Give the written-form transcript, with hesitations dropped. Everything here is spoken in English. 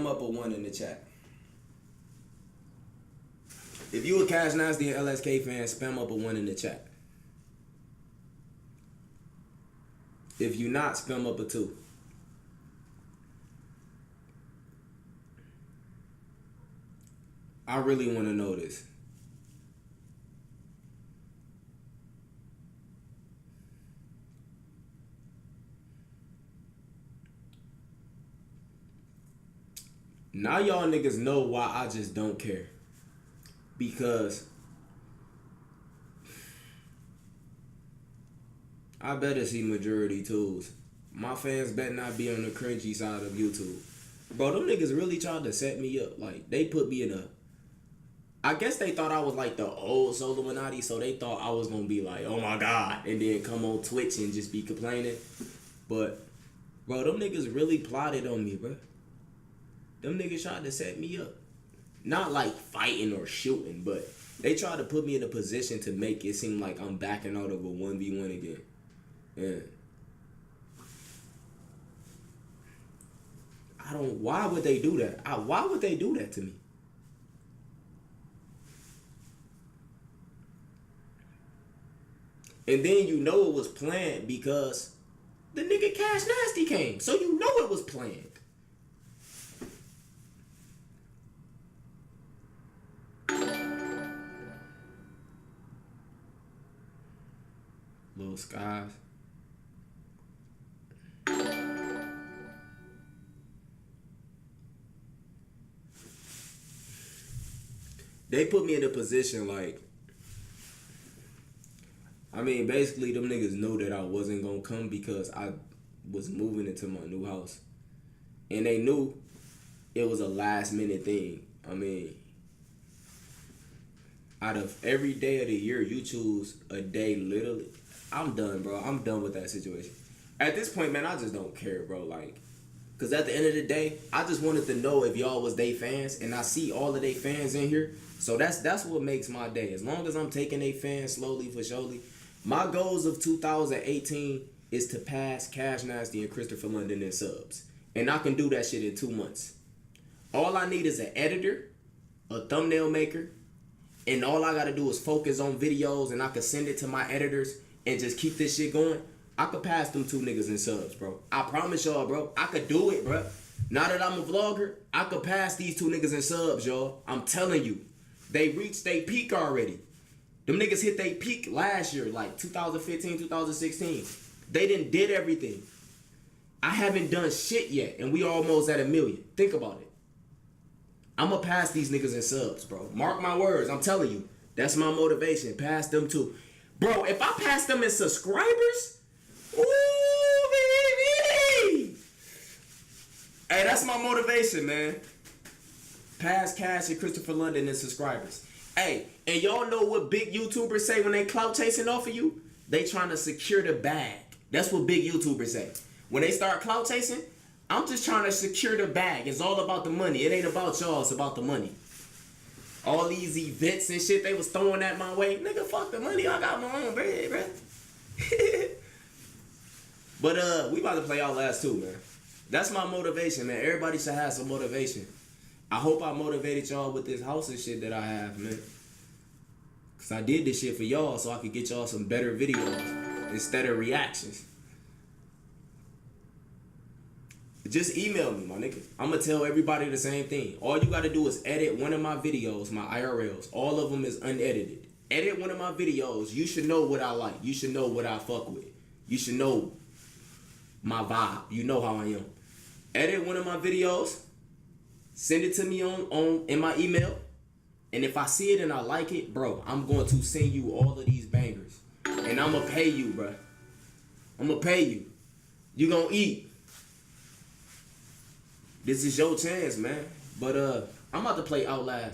up a 1 in the chat. If you a CashNasty and LSK fan, spam up a 1 in the chat. If you not, spam up a 2. I really want to know this. Now y'all niggas know why I just don't care. Because I better see majority tools. My fans better not be on the cringy side of YouTube. Bro, them niggas really tried to set me up. Like, they put me in a... I guess they thought I was like the old SoLLUMINATI, so they thought I was gonna be like, oh my God, and then come on Twitch and just be complaining. But, bro, them niggas really plotted on me, bro. Them niggas tried to set me up. Not like fighting or shooting, but they tried to put me in a position to make it seem like I'm backing out of a 1v1 again. Yeah. I don't... Why would they do that? Why would they do that to me? And then you know it was planned because the nigga CashNasty came. So you know it was planned. Little skies. They put me in a position like, I mean, basically them niggas knew that I wasn't gonna come because I was moving into my new house. And they knew it was a last minute thing. I mean, out of every day of the year, you choose a day literally. I'm done, bro. I'm done with that situation. At this point, man, I just don't care, bro. Like, because at the end of the day, I just wanted to know if y'all was they fans, and I see all of they fans in here. So that's what makes my day. As long as I'm taking they fans slowly for surely. My goals of 2018 is to pass CashNasty and Christopher London in subs. And I can do that shit in 2 months. All I need is an editor, a thumbnail maker, and all I gotta do is focus on videos, and I can send it to my editors and just keep this shit going. I could pass them 2 niggas in subs, bro. I promise y'all, bro. I could do it, bro. Now that I'm a vlogger, I could pass these 2 niggas in subs, y'all. I'm telling you. They reached their peak already. Them niggas hit their peak last year, like 2015, 2016. They did everything. I haven't done shit yet, and we almost at 1 million. Think about it. I'ma pass these niggas in subs, bro. Mark my words. I'm telling you. That's my motivation. Pass them too. Bro, if I pass them in subscribers, ooh, baby! Hey, that's my motivation, man. Pass Cash and Christopher London in subscribers. Hey, and y'all know what big YouTubers say when they clout chasing off of you? They trying to secure the bag. That's what big YouTubers say. When they start clout chasing, I'm just trying to secure the bag. It's all about the money. It ain't about y'all, it's about the money. All these events and shit they was throwing at my way. Nigga, fuck the money. I got my own bread, bro. But we about to play Outlast too, man. That's my motivation, man. Everybody should have some motivation. I hope I motivated y'all with this house and shit that I have, man. Cause I did this shit for y'all so I could get y'all some better videos instead of reactions. Just email me, my nigga. I'ma tell everybody the same thing. All you gotta do is edit one of my videos, my IRLs. All of them is unedited. Edit one of my videos. You should know what I like. You should know what I fuck with. You should know my vibe. You know how I am. Edit one of my videos. Send it to me in my email. And if I see it and I like it, bro, I'm going to send you all of these bangers. And I'm going to pay you, bro. I'm going to pay you. You going to eat. This is your chance, man. But I'm about to play Outlast.